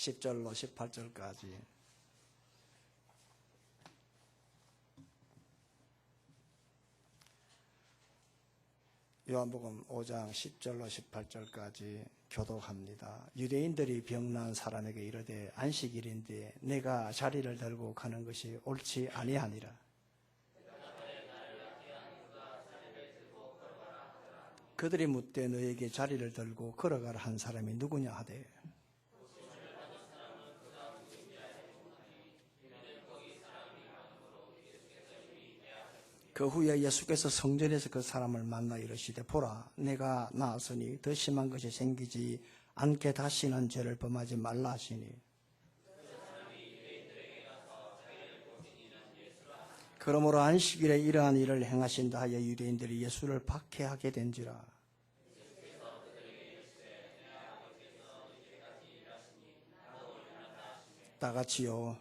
10절로 18절까지. 요한복음 5장 10절로 18절까지 교독합니다. 유대인들이 병난 사람에게 이르되 안식일인데 내가 자리를 들고 가는 것이 옳지 아니하니라. 그들이 묻되 너에게 자리를 들고 걸어가라 한 사람이 누구냐 하되 그 후에 예수께서 성전에서 그 사람을 만나 이르시되 보라 내가 나았으니 더 심한 것이 생기지 않게 다시는 죄를 범하지 말라 하시니 그러므로 안식일에 이러한 일을 행하신다 하여 유대인들이 예수를 박해하게 된지라. 다 같이요.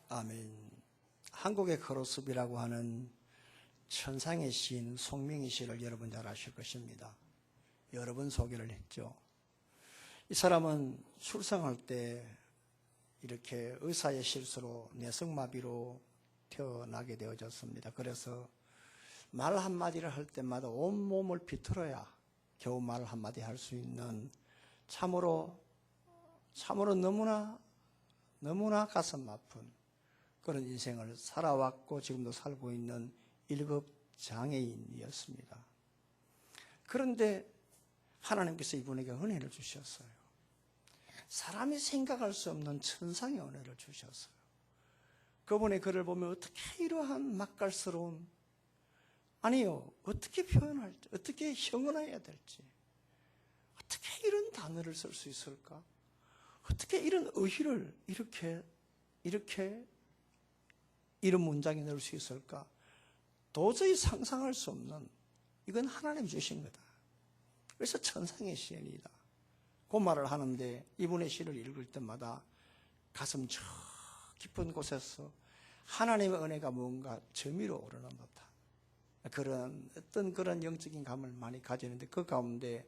아멘. 한국의 크로스비라고 하는 천상의 시인 송명희 씨를 여러분 잘 아실 것입니다. 여러 번 소개를 했죠. 이 사람은 출생할 때 이렇게 의사의 실수로 내성마비로 태어나게 되어졌습니다. 그래서 말 한마디를 할 때마다 온몸을 비틀어야 겨우 말 한마디 할 수 있는 참으로 너무나 가슴 아픈 그런 인생을 살아왔고 지금도 살고 있는 1급 장애인이었습니다. 그런데 하나님께서 이분에게 은혜를 주셨어요. 사람이 생각할 수 없는 천상의 은혜를 주셨어요. 그분의 글을 보면 어떻게 이러한 맛깔스러운, 아니요, 어떻게 표현할지, 어떻게 형언해야 될지, 어떻게 이런 단어를 쓸 수 있을까? 어떻게 이런 의의를 이렇게 이런 문장에 넣을 수 있을까? 도저히 상상할 수 없는, 이건 하나님이 주신 거다. 그래서 천상의 시인이다. 그 말을 하는데 이분의 시를 읽을 때마다 가슴 저 깊은 곳에서 하나님의 은혜가 뭔가 저미로 오르는 듯한 그런 영적인 감을 많이 가지는데 그 가운데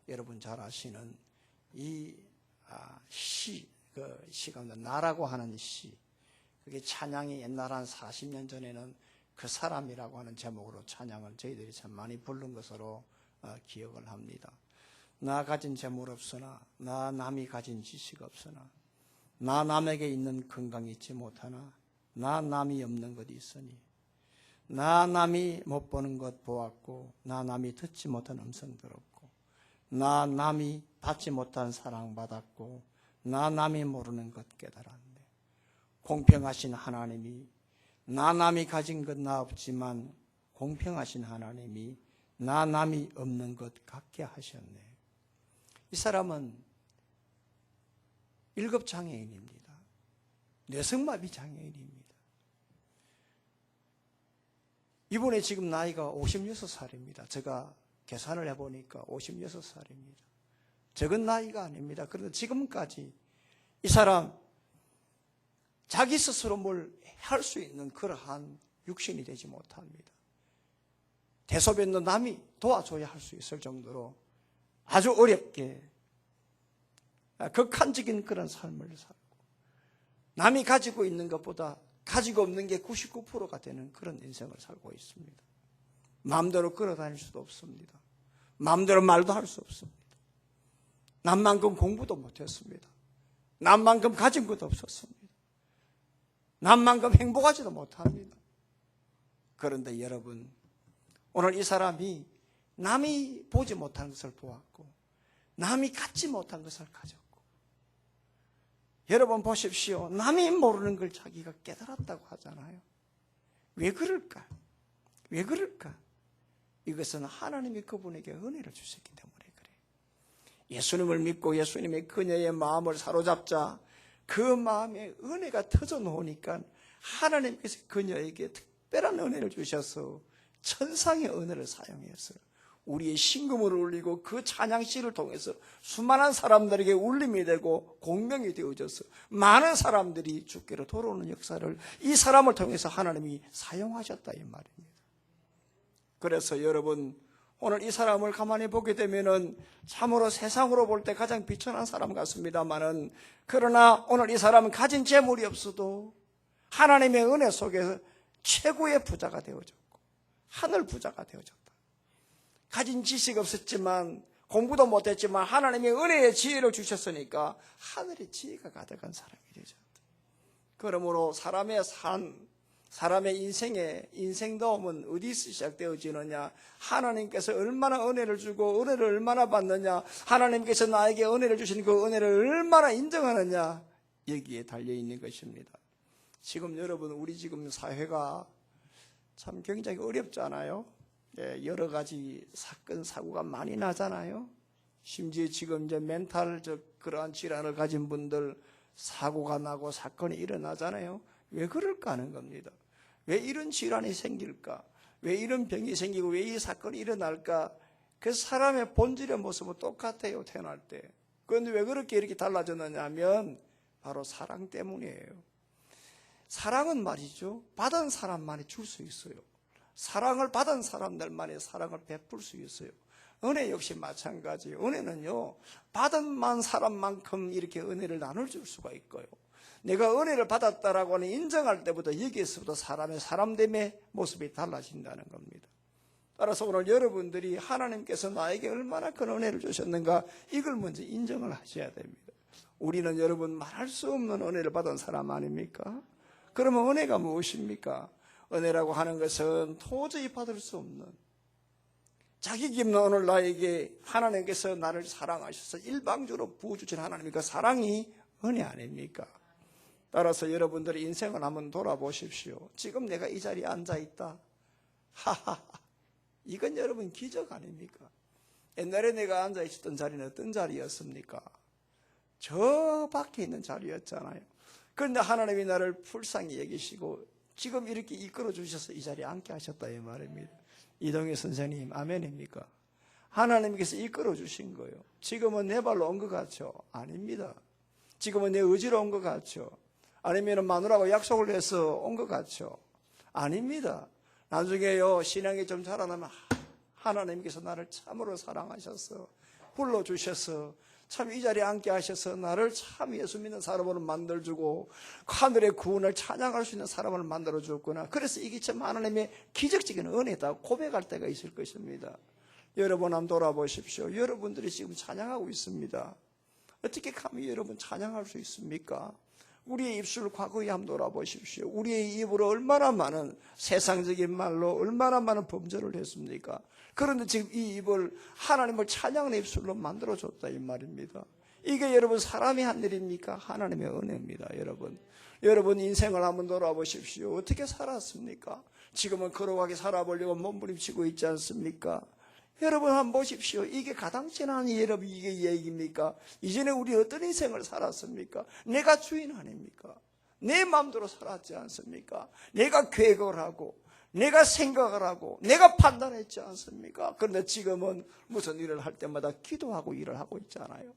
여러분 잘 아시는 이 시 가운데 나라고 하는 시, 그게 찬양이 옛날 한 40년 전에는 그 사람이라고 하는 제목으로 찬양을 저희들이 참 많이 부른 것으로 기억을 합니다. 나 가진 재물 없으나, 나 남이 가진 지식 없으나, 나 남에게 있는 건강이 있지 못하나, 나 남이 없는 것이 있으니, 나 남이 못 보는 것 보았고, 나 남이 듣지 못한 음성 들었고, 나 남이 받지 못한 사랑 받았고, 나 남이 모르는 것 깨달았네. 공평하신 하나님이 나 남이 가진 것 나 없지만 공평하신 하나님이 나 남이 없는 것 같게 하셨네. 이 사람은 1급 장애인입니다. 뇌성마비 장애인입니다. 이분의 지금 나이가 56살입니다. 제가 계산을 해보니까 56살입니다. 적은 나이가 아닙니다. 그런데 지금까지 이 사람 자기 스스로 뭘 할 수 있는 그러한 육신이 되지 못합니다. 대소변도 남이 도와줘야 할 수 있을 정도로 아주 어렵게 극한적인 그런 삶을 살고 남이 가지고 있는 것보다 가지고 없는 게 99%가 되는 그런 인생을 살고 있습니다. 마음대로 걸어다닐 수도 없습니다. 마음대로 말도 할 수 없습니다. 남만큼 공부도 못했습니다. 남만큼 가진 것도 없었습니다. 남만큼 행복하지도 못합니다. 그런데 여러분, 오늘 이 사람이 남이 보지 못한 것을 보았고 남이 갖지 못한 것을 가졌고, 여러분 보십시오. 남이 모르는 걸 자기가 깨달았다고 하잖아요. 왜 그럴까? 왜 그럴까? 이것은 하나님이 그분에게 은혜를 주셨기 때문에 그래요. 예수님을 믿고 예수님의 그녀의 마음을 사로잡자 그 마음에 은혜가 터져 놓으니까 하나님께서 그녀에게 특별한 은혜를 주셔서 천상의 은혜를 사용해서 우리의 신금을 울리고 그 찬양시를 통해서 수많은 사람들에게 울림이 되고 공명이 되어져서 많은 사람들이 주께로 돌아오는 역사를 이 사람을 통해서 하나님이 사용하셨다 이 말입니다. 그래서 여러분, 오늘 이 사람을 가만히 보게 되면은 참으로 세상으로 볼 때 가장 비천한 사람 같습니다만은, 그러나 오늘 이 사람은 가진 재물이 없어도 하나님의 은혜 속에서 최고의 부자가 되어졌고 하늘 부자가 되어졌다. 가진 지식 없었지만 공부도 못했지만 하나님의 은혜의 지혜를 주셨으니까 하늘의 지혜가 가득한 사람이 되셨다. 그러므로 사람의 인생다움은 어디서 시작되어지느냐? 하나님께서 얼마나 은혜를 주고 은혜를 얼마나 받느냐? 하나님께서 나에게 은혜를 주신 그 은혜를 얼마나 인정하느냐? 여기에 달려있는 것입니다. 지금 여러분, 우리 지금 사회가 참 굉장히 어렵잖아요. 여러 가지 사건 사고가 많이 나잖아요. 심지어 지금 이제 멘탈적 그러한 질환을 가진 분들 사고가 나고 사건이 일어나잖아요. 왜 그럴까 하는 겁니다. 왜 이런 질환이 생길까? 왜 이런 병이 생기고 왜 이 사건이 일어날까? 그 사람의 본질의 모습은 똑같아요, 태어날 때. 그런데 왜 그렇게 이렇게 달라졌느냐 하면 바로 사랑 때문이에요. 사랑은 말이죠, 받은 사람만이 줄 수 있어요. 사랑을 받은 사람들만이 사랑을 베풀 수 있어요. 은혜 역시 마찬가지예요. 은혜는요, 받은 사람만큼 이렇게 은혜를 나눠줄 수가 있고요. 내가 은혜를 받았다라고 하는 인정할 때부터 여기에서부터 사람의 사람됨의 모습이 달라진다는 겁니다. 따라서 오늘 여러분들이 하나님께서 나에게 얼마나 큰 은혜를 주셨는가, 이걸 먼저 인정을 하셔야 됩니다. 우리는 여러분 말할 수 없는 은혜를 받은 사람 아닙니까? 그러면 은혜가 무엇입니까? 은혜라고 하는 것은 도저히 받을 수 없는, 자기 깊는 오늘 나에게 하나님께서 나를 사랑하셔서 일방적으로 부어주신 하나님의 그 사랑이 은혜 아닙니까? 따라서 여러분들의 인생을 한번 돌아보십시오. 지금 내가 이 자리에 앉아있다, 하하하, 이건 여러분 기적 아닙니까? 옛날에 내가 앉아있었던 자리는 어떤 자리였습니까? 저 밖에 있는 자리였잖아요. 그런데 하나님이 나를 불쌍히 여기시고 지금 이렇게 이끌어 주셔서 이 자리에 앉게 하셨다 이 말입니다. 이동희 선생님, 아멘입니까? 하나님께서 이끌어 주신 거예요. 지금은 내 발로 온 것 같죠? 아닙니다. 지금은 내 의지로 온 것 같죠? 아니면 마누라하고 약속을 해서 온 것 같죠? 아닙니다. 나중에요, 신앙이 좀 자라나면 하나님께서 나를 참으로 사랑하셔서 불러주셔서 참 이 자리에 앉게 하셔서 나를 참 예수 믿는 사람으로 만들어주고 하늘의 구원을 찬양할 수 있는 사람을 만들어줬구나. 그래서 이게 참 하나님의 기적적인 은혜다 고백할 때가 있을 것입니다. 여러분 한번 돌아보십시오. 여러분들이 지금 찬양하고 있습니다. 어떻게 하면 여러분 찬양할 수 있습니까? 우리의 입술을 과거에 한번 돌아보십시오. 우리의 입으로 얼마나 많은 세상적인 말로 얼마나 많은 범죄를 했습니까? 그런데 지금 이 입을 하나님을 찬양하는 입술로 만들어줬다 이 말입니다. 이게 여러분 사람이 한 일입니까? 하나님의 은혜입니다. 여러분 인생을 한번 돌아보십시오. 어떻게 살았습니까? 지금은 거룩하게 살아보려고 몸부림치고 있지 않습니까? 여러분 한번 보십시오. 이게 가당치는 여러분 이게 얘기입니까? 이전에 우리 어떤 인생을 살았습니까? 내가 주인 아닙니까? 내 마음대로 살았지 않습니까? 내가 계획을 하고 내가 생각을 하고 내가 판단했지 않습니까? 그런데 지금은 무슨 일을 할 때마다 기도하고 일을 하고 있잖아요.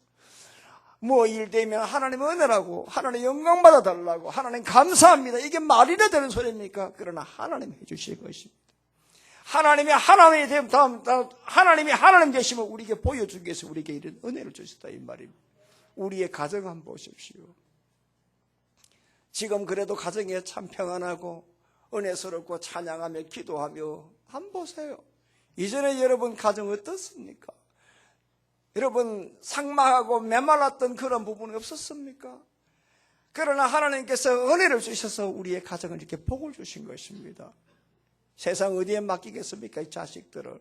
뭐 일 되면 하나님 은혜라고, 하나님 영광 받아달라고, 하나님 감사합니다, 이게 말이나 되는 소리입니까? 그러나 하나님 해주실 것입니다. 하나님이 하나님 되시면 우리에게 보여주기 위해서 우리에게 이런 은혜를 주셨다 이 말입니다. 우리의 가정 한번 보십시오. 지금 그래도 가정에 참 평안하고 은혜스럽고 찬양하며 기도하며 한번 보세요. 이전에 여러분 가정 어떻습니까? 여러분 삭막하고 메말랐던 그런 부분이 없었습니까? 그러나 하나님께서 은혜를 주셔서 우리의 가정을 이렇게 복을 주신 것입니다. 세상 어디에 맡기겠습니까? 이 자식들을.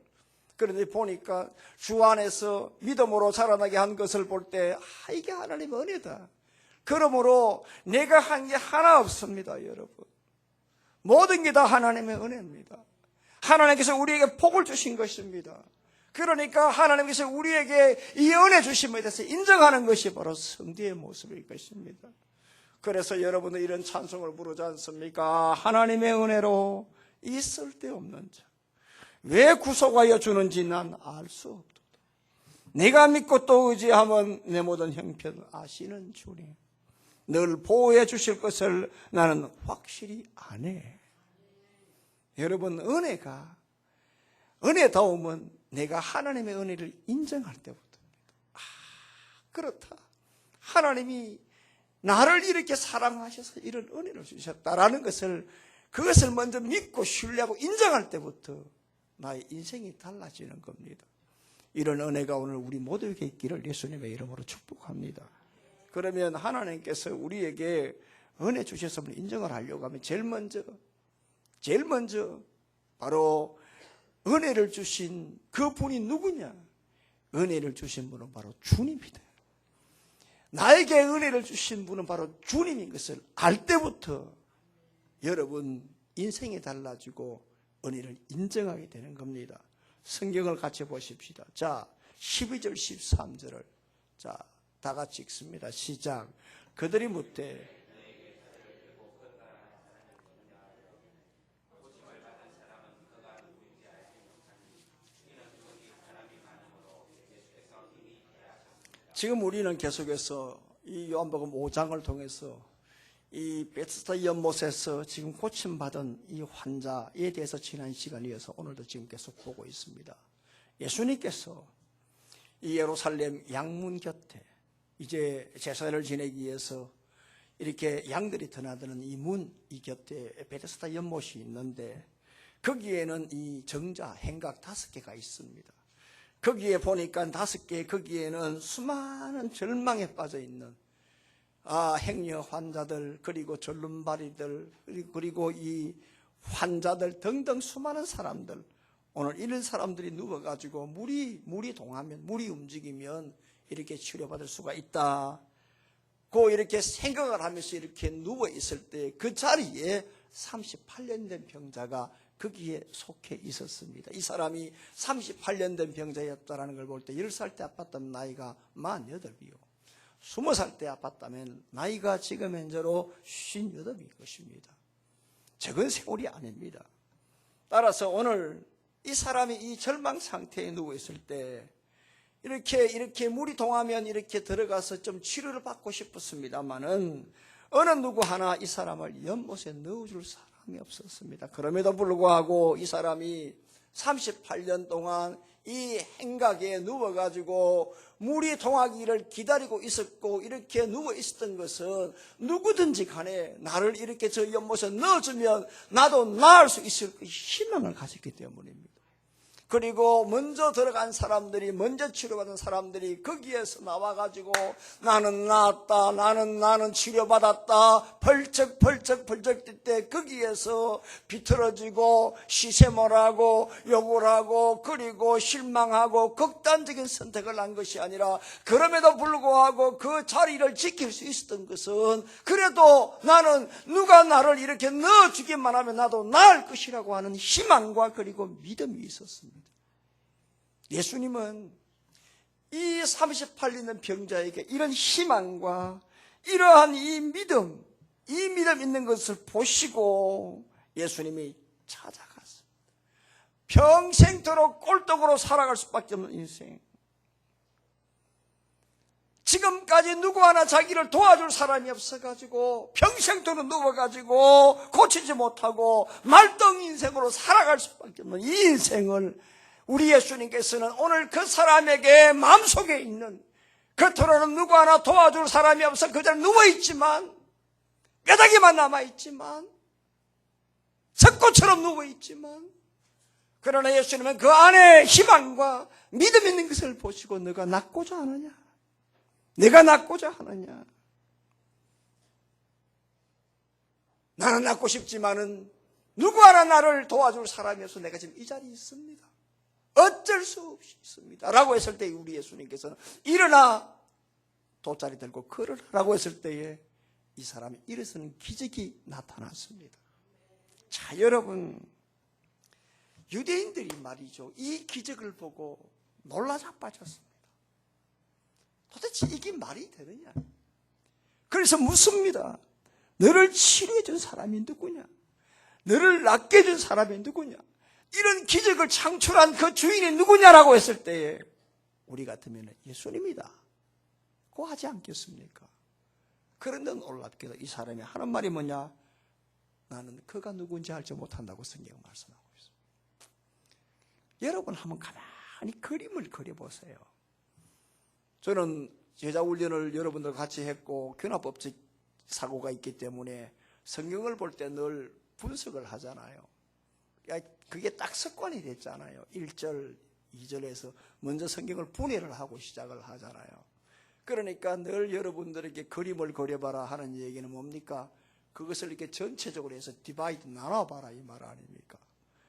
그런데 보니까 주 안에서 믿음으로 자라나게 한 것을 볼 때 이게 하나님의 은혜다. 그러므로 내가 한 게 하나 없습니다. 여러분, 모든 게 다 하나님의 은혜입니다. 하나님께서 우리에게 복을 주신 것입니다. 그러니까 하나님께서 우리에게 이 은혜 주심에 대해서 인정하는 것이 바로 성도의 모습일 것입니다. 그래서 여러분은 이런 찬송을 부르지 않습니까? 하나님의 은혜로 있을 데 없는 자, 왜 구속하여 주는지 난 알 수 없도다. 내가 믿고 또 의지하면 내 모든 형편 아시는 주님, 늘 보호해 주실 것을 나는 확실히 아네. 여러분, 은혜다움은 내가 하나님의 은혜를 인정할 때부터입니다. 그렇다. 하나님이 나를 이렇게 사랑하셔서 이런 은혜를 주셨다라는 것을, 그것을 먼저 믿고 신뢰하고 인정할 때부터 나의 인생이 달라지는 겁니다. 이런 은혜가 오늘 우리 모두에게 있기를 예수님의 이름으로 축복합니다. 그러면 하나님께서 우리에게 은혜 주셨음을 인정을 하려고 하면 제일 먼저 바로 은혜를 주신 그 분이 누구냐? 은혜를 주신 분은 바로 주님이다. 나에게 은혜를 주신 분은 바로 주님인 것을 알 때부터 여러분 인생이 달라지고 은혜를 인정하게 되는 겁니다. 성경을 같이 보십시다. 자, 12절 13절을 다 같이 읽습니다. 시작. 그들이 묻되 지금 우리는 계속해서 이 요한복음 5장을 통해서 이 베데스다 연못에서 지금 고침받은 이 환자에 대해서 지난 시간에 이어서 오늘도 지금 계속 보고 있습니다. 예수님께서 이 예루살렘 양문 곁에 이제 제사를 지내기 위해서 이렇게 양들이 드나드는 이 이 곁에 베데스다 연못이 있는데 거기에는 이 정자, 행각 5개가 있습니다. 거기에 보니까 5개, 거기에는 수많은 절망에 빠져 있는 행여 환자들, 그리고 절름발이들, 그리고 이 환자들 등등 수많은 사람들, 오늘 이런 사람들이 누워가지고 물이 동하면, 물이 움직이면 이렇게 치료받을 수가 있다. 이렇게 생각을 하면서 이렇게 누워 있을 때 그 자리에 38년 된 병자가 거기에 속해 있었습니다. 이 사람이 38년 된 병자였다는 걸 볼 때 10살 때 아팠다면 나이가 48이요. 20살 때 아팠다면 나이가 지금 현재로 58일 것입니다. 적은 세월이 아닙니다. 따라서 오늘 이 사람이 이 절망 상태에 누워 있을 때 이렇게 물이 동하면 이렇게 들어가서 좀 치료를 받고 싶었습니다만은 어느 누구 하나 이 사람을 연못에 넣어줄 사람이 없었습니다. 그럼에도 불구하고 이 사람이 38년 동안 이 행각에 누워가지고 물이 동하기를 기다리고 있었고 이렇게 누워 있었던 것은 누구든지 간에 나를 이렇게 저 연못에 넣어주면 나도 나을 수 있을 그 희망을 가졌기 때문입니다. 그리고 먼저 들어간 사람들이, 먼저 치료받은 사람들이 거기에서 나와가지고 나는 나았다, 나는 치료받았다, 펄쩍 뛸 때 거기에서 비틀어지고 시샘을하고 욕을 하고 그리고 실망하고 극단적인 선택을 한 것이 아니라 그럼에도 불구하고 그 자리를 지킬 수 있었던 것은 그래도 나는 누가 나를 이렇게 넣어주기만 하면 나도 나을 것이라고 하는 희망과 그리고 믿음이 있었습니다. 예수님은 이 38년 병자에게 이런 희망과 이러한 이 믿음 있는 것을 보시고 예수님이 찾아갔습니다. 평생토록 꼴떡으로 살아갈 수밖에 없는 인생. 지금까지 누구 하나 자기를 도와줄 사람이 없어가지고 평생토록 누워가지고 고치지 못하고 말똥 인생으로 살아갈 수밖에 없는 이 인생을 우리 예수님께서는 오늘 그 사람에게 마음속에 있는, 겉으로는 누구 하나 도와줄 사람이 없어 그대로 누워있지만, 뼈다귀만 남아있지만, 석고처럼 누워있지만, 그러나 예수님은 그 안에 희망과 믿음 있는 것을 보시고 너가 낫고자 하느냐? 내가 낫고자 하느냐? 나는 낫고 싶지만은 누구 하나 나를 도와줄 사람이 없어 내가 지금 이 자리에 있습니다. 어쩔 수 없이 있습니다. 라고 했을 때 우리 예수님께서는 일어나 돗자리 들고 걸으라고 했을 때에 이 사람이 일어서는 기적이 나타났습니다. 자, 여러분, 유대인들이 말이죠, 이 기적을 보고 놀라 자빠졌습니다. 도대체 이게 말이 되느냐? 그래서 묻습니다. 너를 치료해 준 사람이 누구냐? 너를 낫게 해준 사람이 누구냐? 이런 기적을 창출한 그 주인이 누구냐라고 했을 때에 우리 같으면 예수님이다 고 하지 않겠습니까? 그런데 놀랍게도 이 사람이 하는 말이 뭐냐? 나는 그가 누군지 알지 못한다고 성경 말씀하고 있습니다. 여러분 한번 가만히 그림을 그려보세요. 저는 제자훈련을 여러분들 같이 했고 교납법칙 사고가 있기 때문에 성경을 볼 때 늘 분석을 하잖아요. 그게 딱 습관이 됐잖아요. 1절, 2절에서 먼저 성경을 분해를 하고 시작을 하잖아요. 그러니까 늘 여러분들에게 그림을 그려봐라 하는 얘기는 뭡니까? 그것을 이렇게 전체적으로 해서 디바이드 나눠봐라 이 말 아닙니까?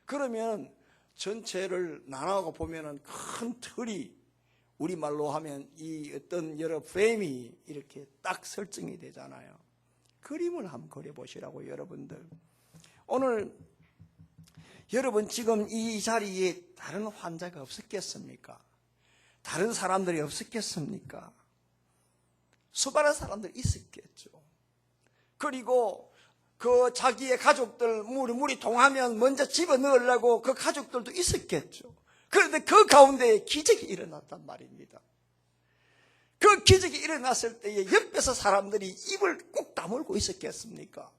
그러면 전체를 나눠고 보면은 큰 틀이 우리말로 하면 이 어떤 여러 프레임이 이렇게 딱 설정이 되잖아요. 그림을 한번 그려보시라고 여러분들. 오늘 여러분 지금 이 자리에 다른 환자가 없었겠습니까? 다른 사람들이 없었겠습니까? 수많은 사람들이 있었겠죠. 그리고 그 자기의 가족들 물이 동하면 먼저 집어넣으려고 그 가족들도 있었겠죠. 그런데 그 가운데 기적이 일어났단 말입니다. 그 기적이 일어났을 때에 옆에서 사람들이 입을 꼭 다물고 있었겠습니까?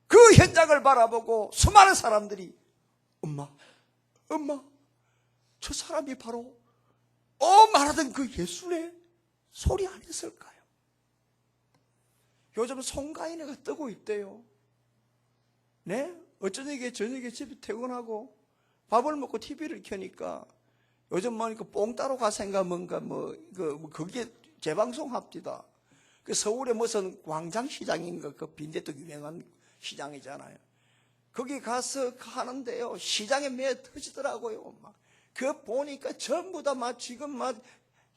그 현장을 바라보고 수많은 사람들이 엄마 저 사람이 바로 말하던 그 예수네 소리 아니었을까요? 요즘 송가인애가 뜨고 있대요. 네? 어쩌니게 저녁에 집에 퇴근하고 밥을 먹고 TV를 켜니까 요즘 뭐니까 뽕 따로 가생가 뭔가 그게 재방송합디다. 그 서울에 무슨 광장시장인가 그 빈대떡 유명한 시장이잖아요. 거기 가서 하는데요. 시장에 매 터지더라고요. 그 보니까 전부 다 지금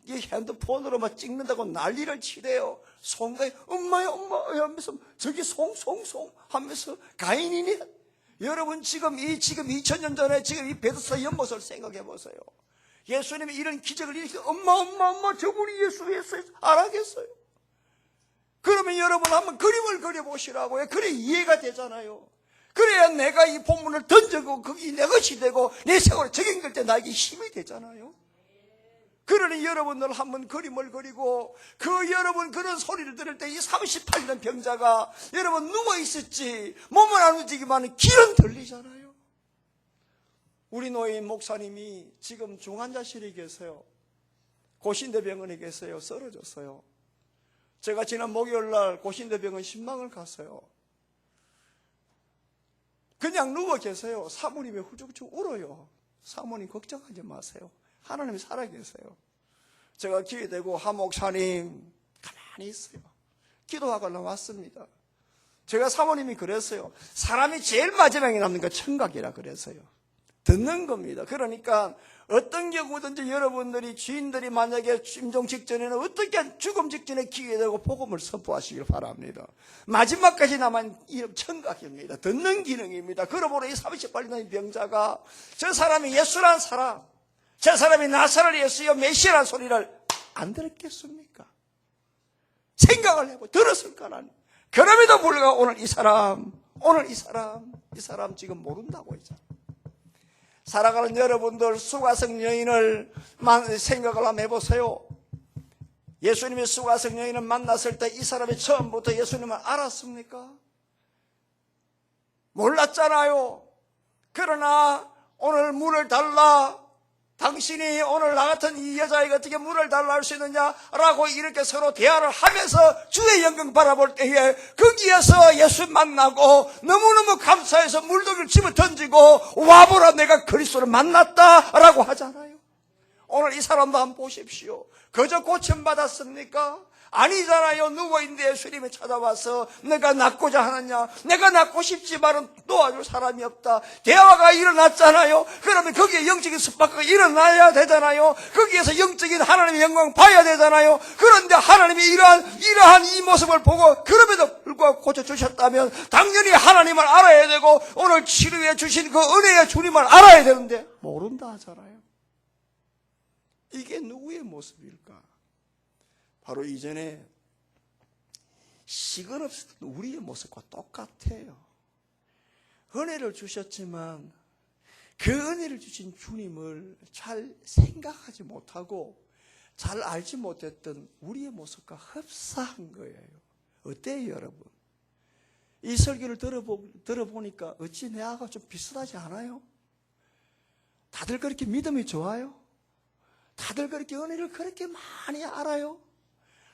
이 핸드폰으로 찍는다고 난리를 치대요. 송가인, 엄마야, 하면서 저기 송송송 하면서 가인이네. 여러분 지금 2000년 전에 지금 이 베드스다 연못을 생각해 보세요. 예수님이 이런 기적을 일으켜 엄마 저분이 예수였어요. 안 하겠어요. 그러면 여러분 한번 그림을 그려보시라고요. 그래 이해가 되잖아요. 그래야 내가 이 본문을 던지고 그게 내 것이 되고 내 생활에 적용될 때 나에게 힘이 되잖아요. 그러니 여러분들 한번 그림을 그리고 여러분 그런 소리를 들을 때 이 38년 병자가 여러분 누워있었지 몸은 안 움직이지만 귀는 들리잖아요. 우리 노예인 목사님이 지금 중환자실에 계세요. 고신대병원에 계세요. 쓰러졌어요. 제가 지난 목요일날 고신대병원 신방을 갔어요. 그냥 누워 계세요. 사모님이 후죽죽 울어요. 사모님 걱정하지 마세요. 하나님이 살아계세요. 제가 기회되고 하목사님 가만히 있어요. 기도하고 나왔습니다. 제가 사모님이 그랬어요. 사람이 제일 마지막에 남는 거 청각이라 그랬어요. 듣는 겁니다. 그러니까 어떤 경우든지 여러분들이 주인들이 만약에 임종 직전에는 어떻게 죽음 직전에 기회되고 복음을 선포하시길 바랍니다. 마지막까지 남은 청각입니다. 듣는 기능입니다. 그러므로 이 38년 병자가 저 사람이 예수란 사람, 저 사람이 나사렛 예수여 메시아라는 소리를 안 들었겠습니까? 생각을 해보고 들었을 거라니. 그럼에도 불구하고 오늘 이 사람 지금 모른다고 했잖아요. 살아가는 여러분들 수가성 여인을 생각을 한번 해보세요. 예수님이 수가성 여인을 만났을 때 이 사람이 처음부터 예수님을 알았습니까? 몰랐잖아요. 그러나 오늘 물을 달라, 당신이 오늘 나 같은 이 여자에게 어떻게 물을 달라 할 수 있느냐라고 이렇게 서로 대화를 하면서 주의 영광 바라볼 때에 거기에서 예수 만나고 너무너무 감사해서 물독을 집어 던지고 와보라 내가 그리스도를 만났다라고 하잖아요. 오늘 이 사람도 한번 보십시오. 그저 고침받았습니까? 아니잖아요. 누워있는데 예수님이 찾아와서 내가 낫고자 하느냐, 내가 낫고 싶지만은 도와줄 사람이 없다. 대화가 일어났잖아요. 그러면 거기에 영적인 습박이 일어나야 되잖아요. 거기에서 영적인 하나님의 영광 봐야 되잖아요. 그런데 하나님이 이러한 이 모습을 보고 그럼에도 불구하고 고쳐주셨다면 당연히 하나님을 알아야 되고 오늘 치료해 주신 그 은혜의 주님을 알아야 되는데 모른다 하잖아요. 이게 누구의 모습일까? 바로 이전에 시건 없었던 우리의 모습과 똑같아요. 은혜를 주셨지만 그 은혜를 주신 주님을 잘 생각하지 못하고 잘 알지 못했던 우리의 모습과 흡사한 거예요. 어때요, 여러분? 이 설교를 들어보니까 어찌 내하고 좀 비슷하지 않아요? 다들 그렇게 믿음이 좋아요? 다들 그렇게 은혜를 그렇게 많이 알아요?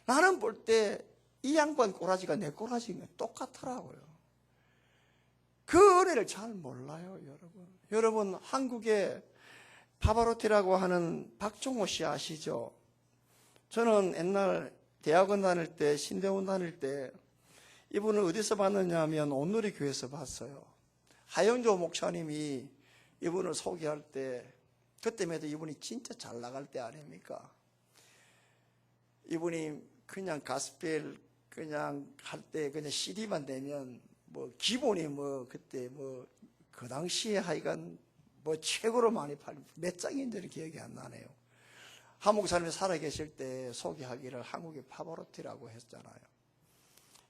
나는 볼 때 이 양반 꼬라지가 내 꼬라지가 똑같더라고요. 그 은혜를 잘 몰라요, 여러분. 여러분, 한국에 파바로티라고 하는 박종호 씨 아시죠? 저는 옛날 대학원 다닐 때, 신대원 다닐 때 이분을 어디서 봤느냐 하면 온누리 교회에서 봤어요. 하영조 목사님이 이분을 소개할 때 그때마다 이분이 진짜 잘 나갈 때 아닙니까? 이분이 그냥 가스펠 그냥 할 때 그냥 CD만 내면 뭐 기본이 뭐 그때 뭐 그 당시에 하여간 뭐 최고로 많이 팔린 몇 장인지는 기억이 안 나네요. 한 목사님이 살아계실 때 소개하기를 한국의 파바로티라고 했잖아요.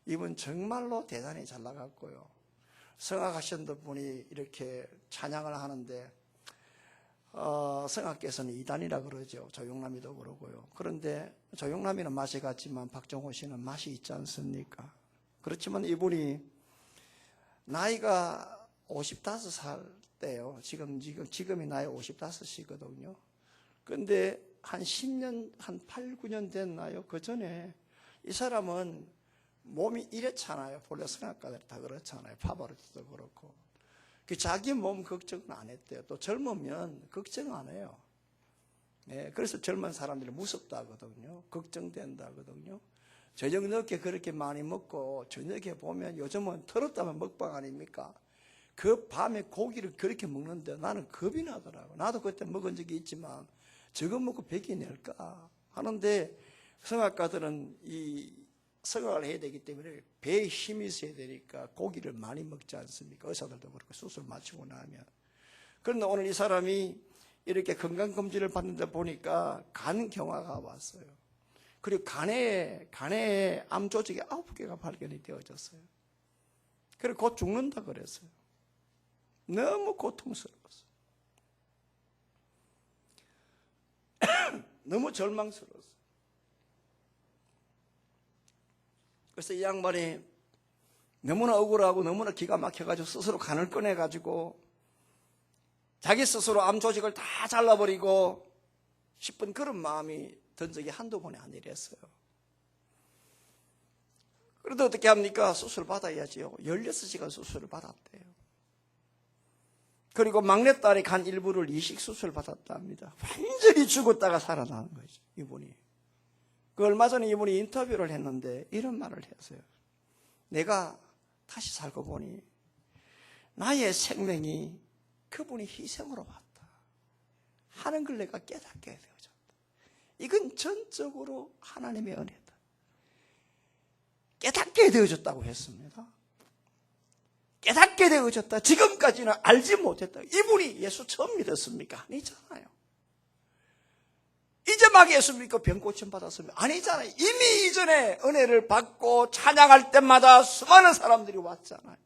이분 정말로 대단히 잘 나갔고요. 성악하셨던 분이 이렇게 찬양을 하는데 성악께서는 이단이라 그러죠. 조용남이도 그러고요. 그런데 조용남이는 맛이 같지만 박정호 씨는 맛이 있지 않습니까? 그렇지만 이분이 나이가 55살 때요. 지금이 나이 55이거든요. 근데 한 10년, 한 8, 9년 됐나요? 그 전에 이 사람은 몸이 이랬잖아요. 본래 성악가들 다 그렇잖아요. 파바로티도 그렇고. 자기 몸 걱정은 안 했대요. 또 젊으면 걱정 안 해요. 네, 그래서 젊은 사람들이 무섭다 하거든요. 걱정된다 하거든요. 저녁 늦게 그렇게 많이 먹고 저녁에 보면 요즘은 털었다면 먹방 아닙니까? 그 밤에 고기를 그렇게 먹는데 나는 겁이 나더라고. 나도 그때 먹은 적이 있지만 저거 먹고 배기 낼까 하는데 성악가들은 이 성악을 해야 되기 때문에 배에 힘이 있어야 되니까 고기를 많이 먹지 않습니까? 의사들도 그렇고 수술 마치고 나면. 그런데 오늘 이 사람이 이렇게 건강검진을 받는데 보니까 간 경화가 왔어요. 그리고 간에 암 조직이 9개가 발견이 되어졌어요. 그리고 곧 죽는다 그랬어요. 너무 고통스러웠어요. 너무 절망스러웠어요. 그래서 이 양반이 너무나 억울하고 너무나 기가 막혀가지고 스스로 간을 꺼내가지고 자기 스스로 암 조직을 다 잘라버리고 싶은 그런 마음이 든 적이 한두 번이 아니랬어요. 그래도 어떻게 합니까? 수술 받아야지요. 16시간 수술을 받았대요. 그리고 막내딸이 간 일부를 이식 수술 받았다 합니다. 완전히 죽었다가 살아나는 거죠, 이분이. 그 얼마 전에 이분이 인터뷰를 했는데 이런 말을 했어요. 내가 다시 살고 보니 나의 생명이 그분이 희생으로 왔다 하는 걸 내가 깨닫게 되어졌다. 이건 전적으로 하나님의 은혜다. 깨닫게 되어졌다고 했습니다. 깨닫게 되어졌다. 지금까지는 알지 못했다. 이분이 예수 처음 믿었습니까? 아니잖아요. 이제 막 예수 믿고 병 고침 받았습니까? 아니잖아요. 이미 이전에 은혜를 받고 찬양할 때마다 수많은 사람들이 왔잖아요.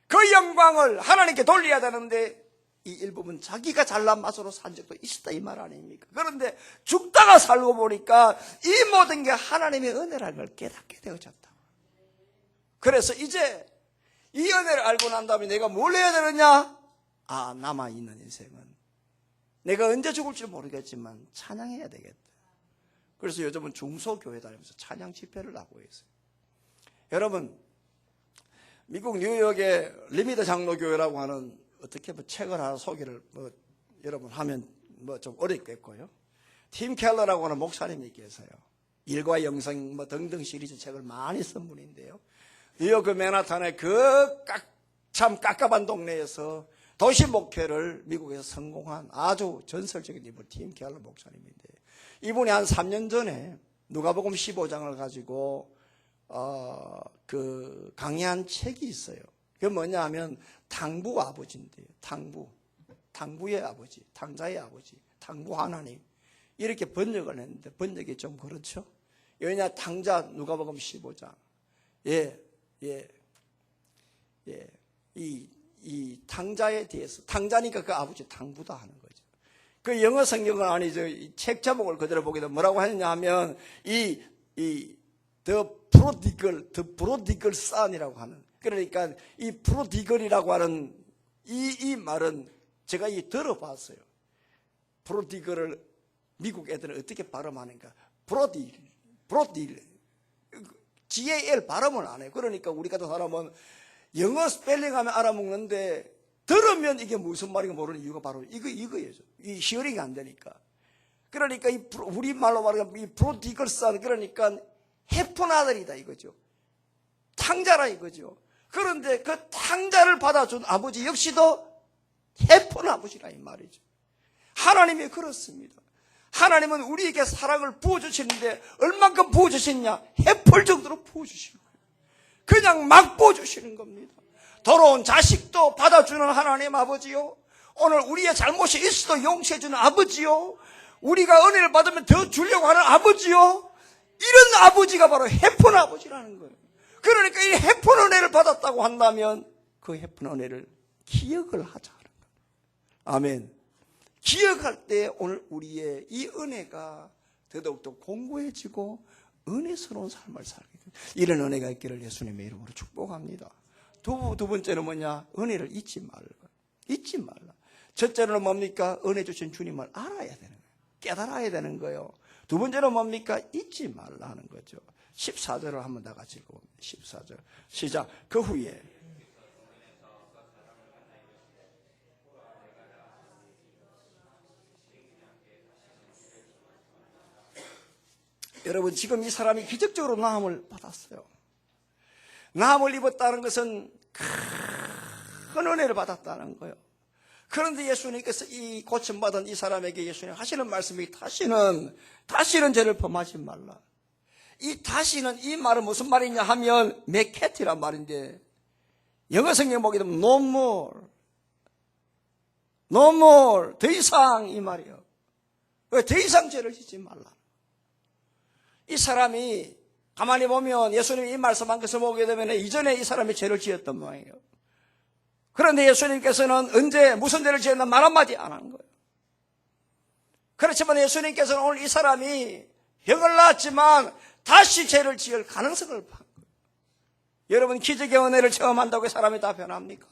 그 영광을 하나님께 돌려야 되는데 이 일부분 자기가 잘난 맛으로 산 적도 있었다 이 말 아닙니까? 그런데 죽다가 살고 보니까 이 모든 게 하나님의 은혜라는 걸 깨닫게 되어졌다. 그래서 이제 이 은혜를 알고 난 다음에 내가 뭘 해야 되느냐? 남아있는 인생은 내가 언제 죽을지 모르겠지만 찬양해야 되겠다. 그래서 요즘은 중소교회 다니면서 찬양 집회를 하고 있어요. 여러분, 미국 뉴욕의 리미드 장로교회라고 하는 어떻게 책을 하나 소개를 여러분 하면 좀 어렵겠고요. 팀 켈러라고 하는 목사님이 계세요. 일과 영성 등등 시리즈 책을 많이 쓴 분인데요. 뉴욕 맨하탄의 참 깝깝한 동네에서 도시 목회를 미국에서 성공한 아주 전설적인 인물 팀 켈러 목사님인데 이분이 한 3년 전에 누가복음 15장을 가지고 강의한 책이 있어요. 그게 뭐냐 하면 탕부 아버지인데요. 탕부의 아버지, 탕자의 아버지, 탕부 하나님 이렇게 번역을 했는데 번역이 좀 그렇죠. 왜냐 탕자 누가복음 15장 이 이 탕자에 대해서, 탕자니까 그 아버지 탕부다 하는 거죠. 그 영어 성경은 아니죠. 이 책 제목을 그대로 보게 되면 뭐라고 하느냐 하면 The prodigal son이라고 하는, 그러니까 이 prodigal이라고 하는 이 말은 제가 들어봤어요. prodigal을 미국 애들은 어떻게 발음하는가? prodigal GAL 발음을 안 해요. 그러니까 우리 같은 사람은 영어 스펠링하면 알아먹는데 들으면 이게 무슨 말인가 모르는 이유가 바로 이거예요. 이 히어링이 안 되니까. 그러니까 우리말로 말하면 이 prodigal son, 그러니까 해픈 아들이다 이거죠. 탕자라 이거죠. 그런데 그 탕자를 받아준 아버지 역시도 해픈 아버지라 이 말이죠. 하나님이 그렇습니다. 하나님은 우리에게 사랑을 부어주시는데 얼만큼 부어주셨냐? 해플 정도로 부어주시는 거예요. 그냥 막 부어주시는 겁니다. 더러운 자식도 받아주는 하나님 아버지요, 오늘 우리의 잘못이 있어도 용서해주는 아버지요, 우리가 은혜를 받으면 더 주려고 하는 아버지요, 이런 아버지가 바로 해픈 아버지라는 거예요. 그러니까 이 해픈 은혜를 받았다고 한다면 그 해픈 은혜를 기억을 하자 하는 거예요. 아멘. 기억할 때 오늘 우리의 이 은혜가 더더욱더 공고해지고 은혜스러운 삶을 살게 됩니다. 이런 은혜가 있기를 예수님의 이름으로 축복합니다. 두 번째는 뭐냐? 은혜를 잊지 말라. 잊지 말라. 첫째는 뭡니까? 은혜 주신 주님을 알아야 되는 거예요. 깨달아야 되는 거예요. 두 번째는 뭡니까? 잊지 말라 하는 거죠. 14절을 한번 다 같이 읽어봅니다. 14절 시작. 그 후에 여러분, 지금 이 사람이 기적적으로 나음을 받았어요. 나음을 입었다는 것은 큰 은혜를 받았다는 거예요. 그런데 예수님께서 이 고침받은 이 사람에게 예수님 하시는 말씀이 다시는 죄를 범하지 말라. 이 다시는, 이 말은 무슨 말이냐 하면 메케티란 말인데, 영어 성경 보게 되면 no more, 더 이상 이 말이에요. 왜? 더 이상 죄를 짓지 말라. 이 사람이 가만히 보면 예수님이 이 말씀한 것을 보게 되면 이전에 이 사람이 죄를 지었던 모양이에요. 그런데 예수님께서는 언제 무슨 죄를 지었나 말 한마디 안 한 거예요. 그렇지만 예수님께서는 오늘 이 사람이 병을 낳았지만 다시 죄를 지을 가능성을 판 거예요. 여러분, 기적의 은혜를 체험한다고 사람이 다 변합니까?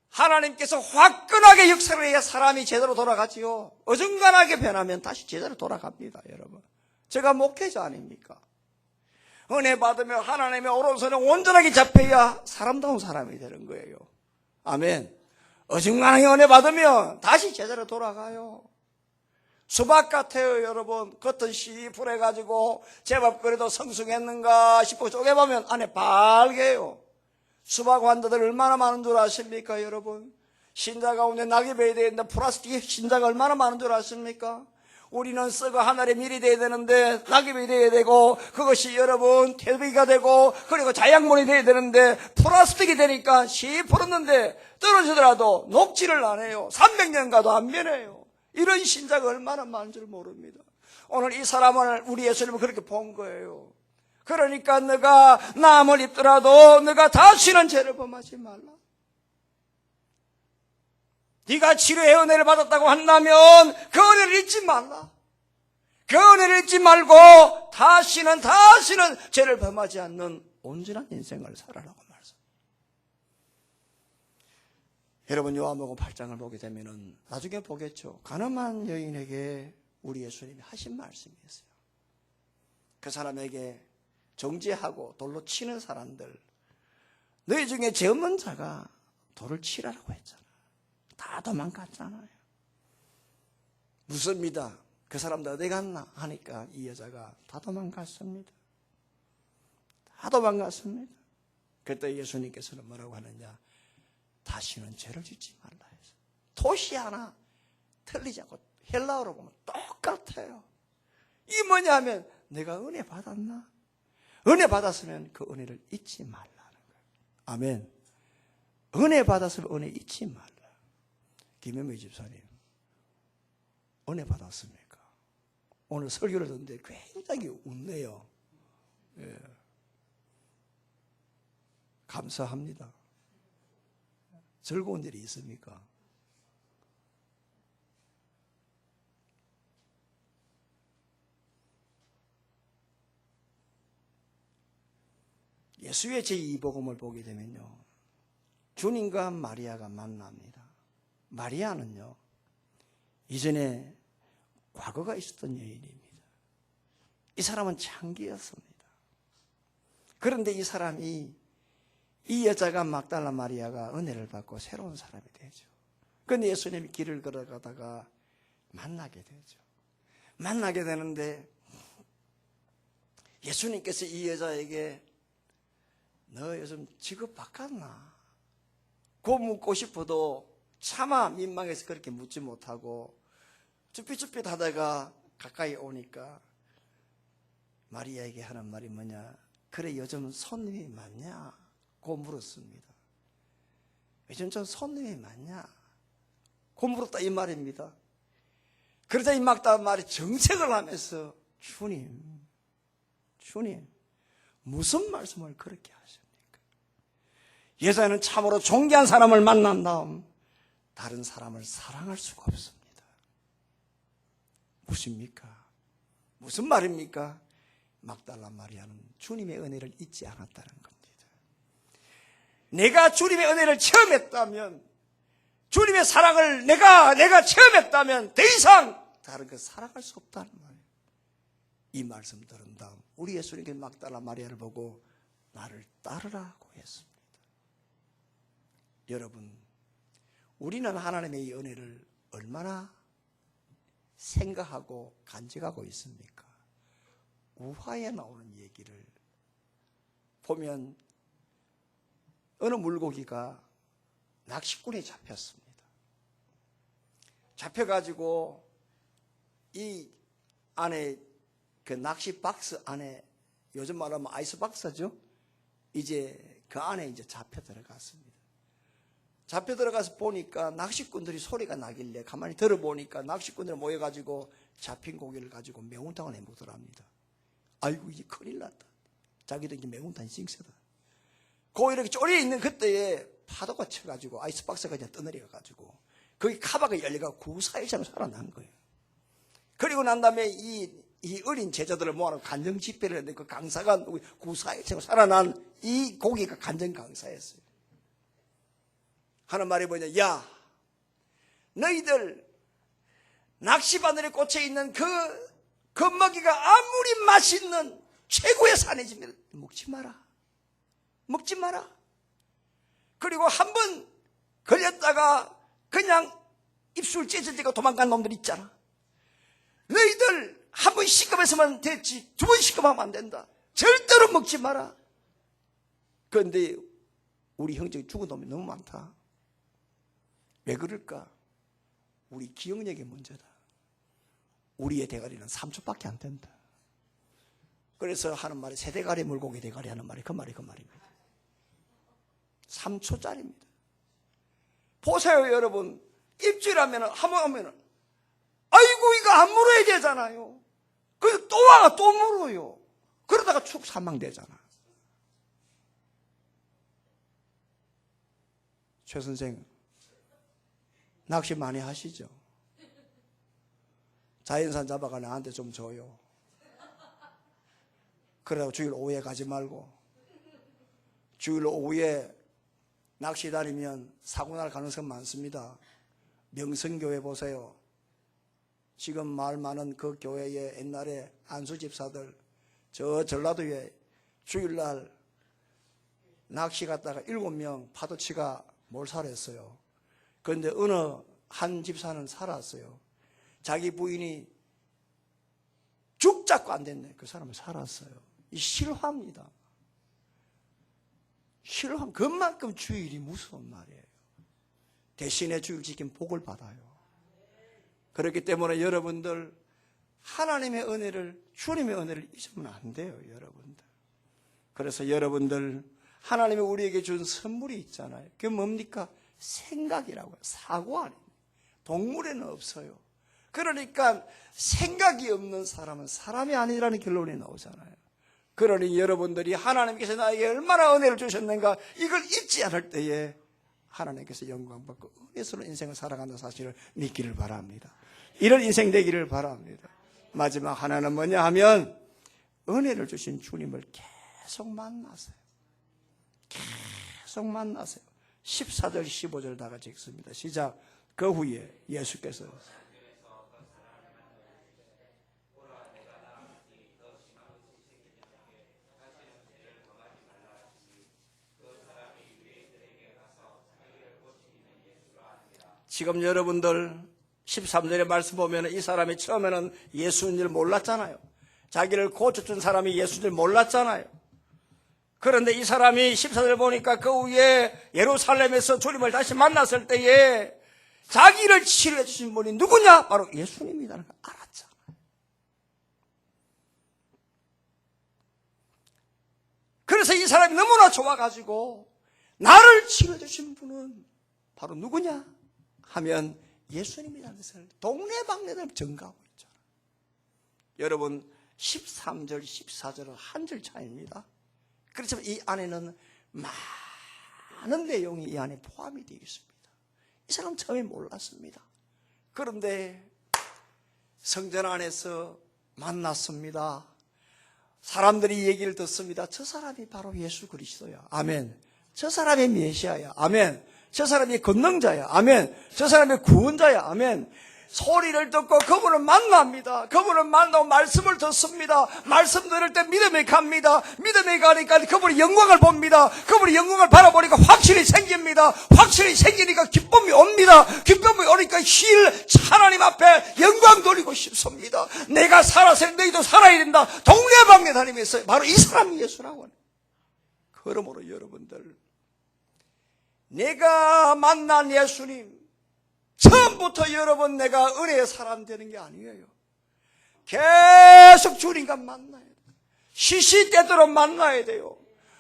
하나님께서 화끈하게 역사를 해야 사람이 제대로 돌아가지요. 어중간하게 변하면 다시 제대로 돌아갑니다, 여러분. 제가 목회자 아닙니까? 은혜 받으며 하나님의 오른손에 온전하게 잡혀야 사람다운 사람이 되는 거예요. 아멘. 어중간하게 은혜 받으면 다시 제대로 돌아가요. 수박 같아요, 여러분. 겉은 시풀해가지고 제법 그래도 성숙했는가 싶고 쪼개보면 안에 빨개요. 수박 환자들 얼마나 많은 줄 아십니까, 여러분? 신자 가운데 낙이 베야 되는데 플라스틱 신자가 얼마나 많은 줄 아십니까? 우리는 썩어 하늘에 밀이 돼야 되는데 낙엽이 돼야 되고, 그것이 여러분 태비가 되고, 그리고 자양분이 돼야 되는데 플라스틱이 되니까 시풀었는데 떨어지더라도 녹지를 안 해요. 300년 가도 안 변해요. 이런 신자가 얼마나 많은 줄 모릅니다. 오늘 이 사람을 우리 예수님은 그렇게 본 거예요. 그러니까 너가 나음을 입더라도 너가 다시는 죄를 범하지 말라. 네가 치료의 은혜를 받았다고 한다면 그 은혜를 잊지 말라. 그 은혜를 잊지 말고 다시는 죄를 범하지 않는 온전한 인생을 살아라고 말씀. 여러분, 요한복음 8장을 보게 되면은 나중에 보겠죠. 가늠한 여인에게 우리 예수님이 하신 말씀이 있어요. 그 사람에게 정죄하고 돌로 치는 사람들, 너희 중에 죄 없는 자가 돌을 치라고 했잖아. 다 도망갔잖아요. 묻습니다. 그 사람들 어디 갔나 하니까 이 여자가 다 도망갔습니다. 다 도망갔습니다. 그때 예수님께서는 뭐라고 하느냐? 다시는 죄를 짓지 말라 해서. 도시 하나 틀리지 않고 헬라어로 보면 똑같아요. 이게 뭐냐면 내가 은혜 받았나? 은혜 받았으면 그 은혜를 잊지 말라는 거예요. 아멘. 은혜 받았으면 은혜 잊지 말라. 김현미 집사님, 은혜 받았습니까? 오늘 설교를 듣는데 굉장히 웃네요. 예. 감사합니다. 즐거운 일이 있습니까? 예수의 제2복음을 보게 되면요, 주님과 마리아가 만납니다. 마리아는요, 이전에 과거가 있었던 여인입니다. 이 사람은 창기였습니다. 그런데 이 사람이, 이 여자가 막달라 마리아가 은혜를 받고 새로운 사람이 되죠. 그런데 예수님이 길을 걸어가다가 만나게 되죠. 만나게 되는데 예수님께서 이 여자에게 너 요즘 직업 바꿨나? 고 묻고 싶어도 차마 민망해서 그렇게 묻지 못하고 쭈삣쭈삣 하다가 가까이 오니까 마리아에게 하는 말이 뭐냐? 그래, 요즘 손님이 많냐? 고 물었습니다. 요즘 좀 손님이 많냐? 고 물었다 이 말입니다. 그러자 이 막다 말이 정색을 하면서 주님 무슨 말씀을 그렇게 하십니까? 여자는 참으로 존귀한 사람을 만난 다음 다른 사람을 사랑할 수가 없습니다. 무엇입니까? 무슨 말입니까? 막달라 마리아는 주님의 은혜를 잊지 않았다는 겁니다. 내가 주님의 은혜를 체험했다면, 주님의 사랑을 내가 체험했다면 더 이상 다른 거 사랑할 수 없다는 말이에요. 이 말씀 들은 다음 우리 예수님께 막달라 마리아를 보고 나를 따르라고 했습니다. 여러분, 우리는 하나님의 이 은혜를 얼마나 생각하고 간직하고 있습니까? 우화에 나오는 얘기를 보면 어느 물고기가 낚시꾼에 잡혔습니다. 잡혀가지고 이 안에 그 낚시 박스 안에, 요즘 말하면 아이스 박스죠? 이제 그 안에 이제 잡혀 들어갔습니다. 잡혀 들어가서 보니까 낚시꾼들이 소리가 나길래 가만히 들어보니까 낚시꾼들이 모여가지고 잡힌 고기를 가지고 매운탕을 해 먹더랍니다. 아이고, 이제 큰일 났다. 자기도 이제 매운탕이 싱세다. 그 이렇게 쪼리에 있는 그때에 파도가 쳐가지고 아이스박스가 그냥 떠내려가지고 거기 카바가 열려가 구사일처럼 살아난 거예요. 그리고 난 다음에 이 어린 제자들을 모아놓고 간증 집회를 했는데 그 강사가 구사일처럼 살아난 이 고기가 간증 강사였어요. 하는 말이 뭐냐? 야, 너희들 낚시바늘에 꽂혀 있는 그 먹이가 아무리 맛있는 최고의 산해지면 먹지 마라. 먹지 마라. 그리고 한 번 걸렸다가 그냥 입술 찢어지고 도망간 놈들 있잖아. 너희들 한 번 시급했으면 됐지, 두 번 시급하면 안 된다. 절대로 먹지 마라. 그런데 우리 형제가 죽은 놈이 너무 많다. 왜 그럴까? 우리 기억력의 문제다. 우리의 대가리는 3초밖에 안 된다. 그래서 하는 말이 새대가리 물고기 대가리 하는 말이 그 말입니다. 3초짜리입니다. 보세요, 여러분. 입질 하면은, 한번 하면은, 아이고, 이거 안 물어야 되잖아요. 그래서 또 와가 또 물어요. 그러다가 축 사망되잖아. 최 선생, 낚시 많이 하시죠? 자연산 잡아가 나한테 좀 줘요. 그러다가 주일 오후에 가지 말고, 주일 오후에 낚시 다니면 사고 날 가능성 많습니다. 명성교회 보세요. 지금 말 많은 그 교회에 옛날에 안수 집사들, 저 전라도에 주일날 낚시 갔다가 7명 파도치가 몰살했어요. 그런데 어느 한 집사는 살았어요. 자기 부인이 죽 잡고 안 됐네. 그 사람은 살았어요. 이 실화입니다. 실화. 그만큼 주일이 무서운 말이에요. 대신에 주일 지킨 복을 받아요. 그렇기 때문에 여러분들 하나님의 은혜를, 주님의 은혜를 잊으면 안 돼요, 여러분들. 그래서 여러분들 하나님이 우리에게 준 선물이 있잖아요. 그게 뭡니까? 생각이라고요. 사고 아닙니다. 동물에는 없어요. 그러니까 생각이 없는 사람은 사람이 아니라는 결론이 나오잖아요. 그러니 여러분들이 하나님께서 나에게 얼마나 은혜를 주셨는가 이걸 잊지 않을 때에 하나님께서 영광받고 은혜스러운 인생을 살아가는 사실을 믿기를 바랍니다. 이런 인생 되기를 바랍니다. 마지막 하나는 뭐냐 하면 은혜를 주신 주님을 계속 만나세요. 계속 만나세요. 14절 15절 다 같이 읽습니다. 시작. 그 후에 예수께서 지금 여러분들 13절의 말씀 보면 이 사람이 처음에는 예수인 줄 몰랐잖아요. 자기를 고쳐준 사람이 예수인 줄 몰랐잖아요. 그런데 이 사람이 14절 보니까 그 후에 예루살렘에서 주님을 다시 만났을 때에 자기를 치료해 주신 분이 누구냐? 바로 예수님이라는 걸 알았잖아요. 그래서 이 사람이 너무나 좋아가지고 나를 치료해 주신 분은 바로 누구냐? 하면 예수님이라는 것을 동네방네들 증가하고 있잖아요. 여러분 13절 14절은 한 줄 차이입니다. 그렇지만 이 안에는 많은 내용이 이 안에 포함이 되어 있습니다. 이 사람 처음에 몰랐습니다. 그런데 성전 안에서 만났습니다. 사람들이 얘기를 듣습니다. 저 사람이 바로 예수 그리스도야. 아멘. 저 사람이 메시아야. 아멘. 저 사람이 권능자야. 아멘. 저 사람이 구원자야. 아멘. 소리를 듣고 그분을 만납니다. 그분을 만나고 말씀을 듣습니다. 말씀 들을 때 믿음이 갑니다. 믿음이 가니까 그분의 영광을 봅니다. 그분의 영광을 바라보니까 확실히 생깁니다. 확실히 생기니까 기쁨이 옵니다. 기쁨이 오니까 하나님 앞에 영광 돌리고 싶습니다. 내가 살아서 너희도 살아야 된다. 동네방네 다니면서 바로 이 사람이 예수라고 하네. 그러므로 여러분들 내가 만난 예수님 처음부터 여러분 내가 은혜의 사람 되는 게 아니에요. 계속 주님과 만나야 돼요. 시시때때로 만나야 돼요.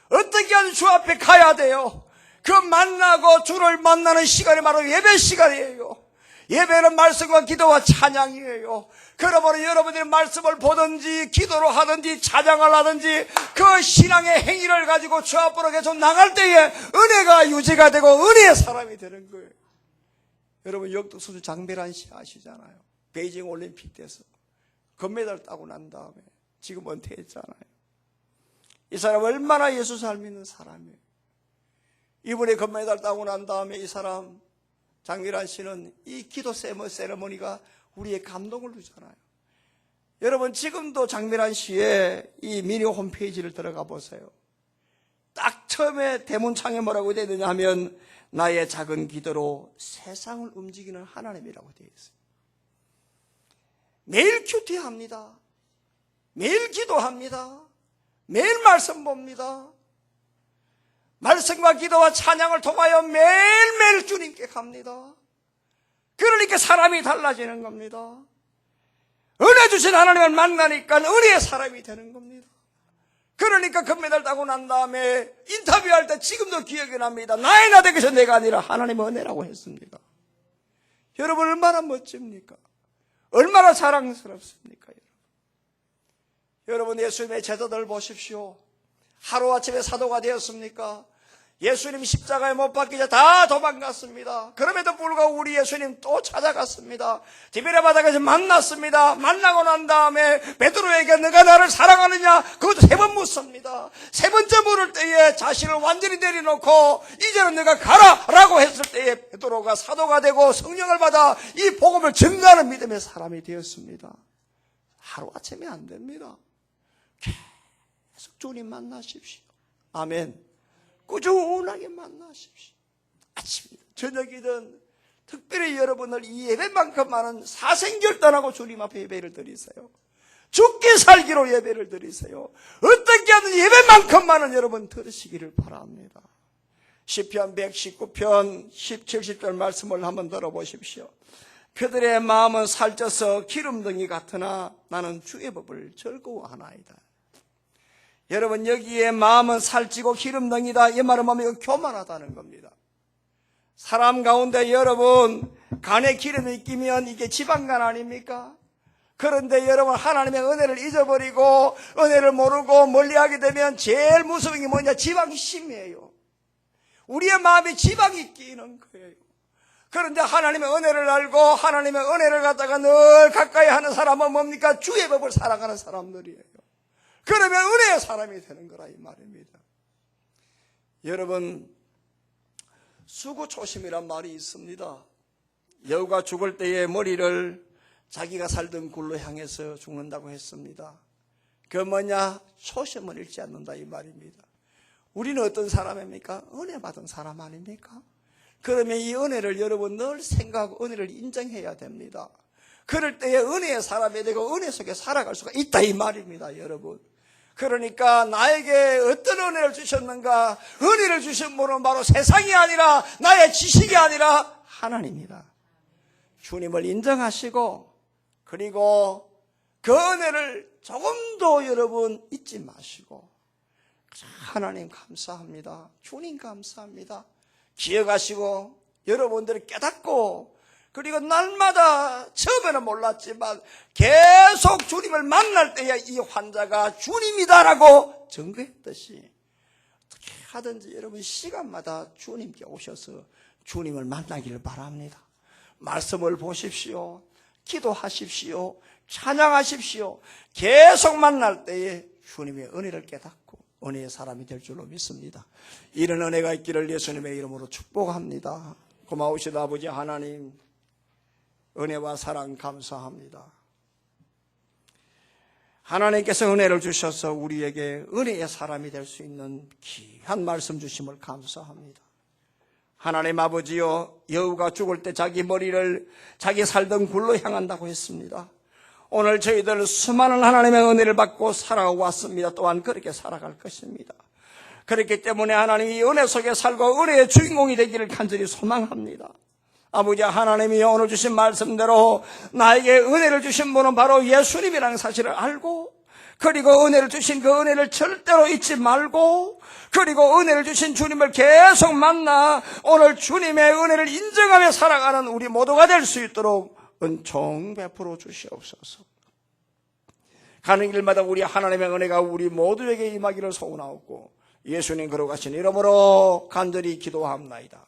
어떻게 하든 주 앞에 가야 돼요. 그 만나고 주를 만나는 시간이 바로 예배 시간이에요. 예배는 말씀과 기도와 찬양이에요. 그러므로 여러분들이 말씀을 보든지 기도를 하든지 찬양을 하든지 그 신앙의 행위를 가지고 주 앞으로 계속 나갈 때에 은혜가 유지가 되고 은혜의 사람이 되는 거예요. 여러분 역도선수 장배란 씨 아시잖아요. 베이징 올림픽 때서 금메달 따고 난 다음에 지금 은퇴했잖아요. 이 사람 얼마나 예수 잘 믿는 사람이에요. 이번에 금메달 따고 난 다음에 이 사람 장배란 씨는 이 기도 세레머니가 우리의 감동을 주잖아요. 여러분 지금도 장배란 씨의 이 미니 홈페이지를 들어가 보세요. 딱 처음에 대문창에 뭐라고 되어 있느냐 하면 나의 작은 기도로 세상을 움직이는 하나님이라고 되어 있어요. 매일 큐티합니다. 매일 기도합니다. 매일 말씀 봅니다. 말씀과 기도와 찬양을 통하여 매일매일 주님께 갑니다. 그러니까 사람이 달라지는 겁니다. 은혜 주신 하나님을 만나니까 은혜의 사람이 되는 겁니다. 그러니까 금메달 따고 난 다음에 인터뷰할 때 지금도 기억이 납니다. 나의 나되게서 내가 아니라 하나님의 은혜라고 했습니다. 여러분 얼마나 멋집니까? 얼마나 사랑스럽습니까? 여러분 예수님의 제자들 보십시오. 하루아침에 사도가 되었습니까? 예수님 십자가에 못 박히자 다 도망갔습니다. 그럼에도 불구하고 우리 예수님 또 찾아갔습니다. 디베랴 바다에서 만났습니다. 만나고 난 다음에 베드로에게 너가 나를 사랑하느냐? 그것도 3번 묻습니다. 3번째 물을 때에 자신을 완전히 내려놓고 이제는 너가 가라 라고 했을 때에 베드로가 사도가 되고 성령을 받아 이 복음을 증거하는 믿음의 사람이 되었습니다. 하루아침에 안 됩니다. 계속 주님 만나십시오. 아멘. 꾸준하게 만나십시오. 아침이든 저녁이든 특별히 여러분을 이 예배만큼 많은 사생결단하고 주님 앞에 예배를 드리세요. 죽게 살기로 예배를 드리세요. 어떻게 하든 예배만큼 많은 여러분 들으시기를 바랍니다. 시편 119편 17절 말씀을 한번 들어보십시오. 그들의 마음은 살쪄서 기름덩이 같으나 나는 주의 법을 즐거워하나이다. 여러분 여기에 마음은 살찌고 기름덩이다. 이 말은 뭐냐면 교만하다는 겁니다. 사람 가운데 여러분 간에 기름이 끼면 이게 지방간 아닙니까? 그런데 여러분 하나님의 은혜를 잊어버리고 은혜를 모르고 멀리하게 되면 제일 무서운 게 뭐냐? 지방심이에요. 우리의 마음에 지방이 끼는 거예요. 그런데 하나님의 은혜를 알고 하나님의 은혜를 갖다가 늘 가까이 하는 사람은 뭡니까? 주의 법을 살아가는 사람들이에요. 그러면 은혜의 사람이 되는 거라 이 말입니다. 여러분, 수구초심이란 말이 있습니다. 여우가 죽을 때에 머리를 자기가 살던 굴로 향해서 죽는다고 했습니다. 그 뭐냐? 초심을 잃지 않는다 이 말입니다. 우리는 어떤 사람입니까? 은혜 받은 사람 아닙니까? 그러면 이 은혜를 여러분 늘 생각하고 은혜를 인정해야 됩니다. 그럴 때에 은혜의 사람이 되고 은혜 속에 살아갈 수가 있다 이 말입니다, 여러분. 그러니까 나에게 어떤 은혜를 주셨는가? 은혜를 주신 분은 바로 세상이 아니라 나의 지식이 아니라 하나님이다. 주님을 인정하시고 그리고 그 은혜를 조금도 여러분 잊지 마시고 하나님 감사합니다. 주님 감사합니다. 기억하시고 여러분들이 깨닫고 그리고 날마다 처음에는 몰랐지만 계속 주님을 만날 때에 이 환자가 주님이다라고 증거했듯이 어떻게 하든지 여러분 시간마다 주님께 오셔서 주님을 만나기를 바랍니다. 말씀을 보십시오. 기도하십시오. 찬양하십시오. 계속 만날 때에 주님의 은혜를 깨닫고 은혜의 사람이 될 줄로 믿습니다. 이런 은혜가 있기를 예수님의 이름으로 축복합니다. 고마우신 아버지 하나님, 은혜와 사랑 감사합니다. 하나님께서 은혜를 주셔서 우리에게 은혜의 사람이 될 수 있는 귀한 말씀 주심을 감사합니다. 하나님 아버지여, 여우가 죽을 때 자기 머리를 자기 살던 굴로 향한다고 했습니다. 오늘 저희들 수많은 하나님의 은혜를 받고 살아왔습니다. 또한 그렇게 살아갈 것입니다. 그렇기 때문에 하나님이 이 은혜 속에 살고 은혜의 주인공이 되기를 간절히 소망합니다. 아버지 하나님이 오늘 주신 말씀대로 나에게 은혜를 주신 분은 바로 예수님이라는 사실을 알고 그리고 은혜를 주신 그 은혜를 절대로 잊지 말고 그리고 은혜를 주신 주님을 계속 만나 오늘 주님의 은혜를 인정하며 살아가는 우리 모두가 될 수 있도록 은총 베풀어 주시옵소서. 가는 길마다 우리 하나님의 은혜가 우리 모두에게 임하기를 소원하옵고 예수님 걸어가신 이름으로 간절히 기도합나이다.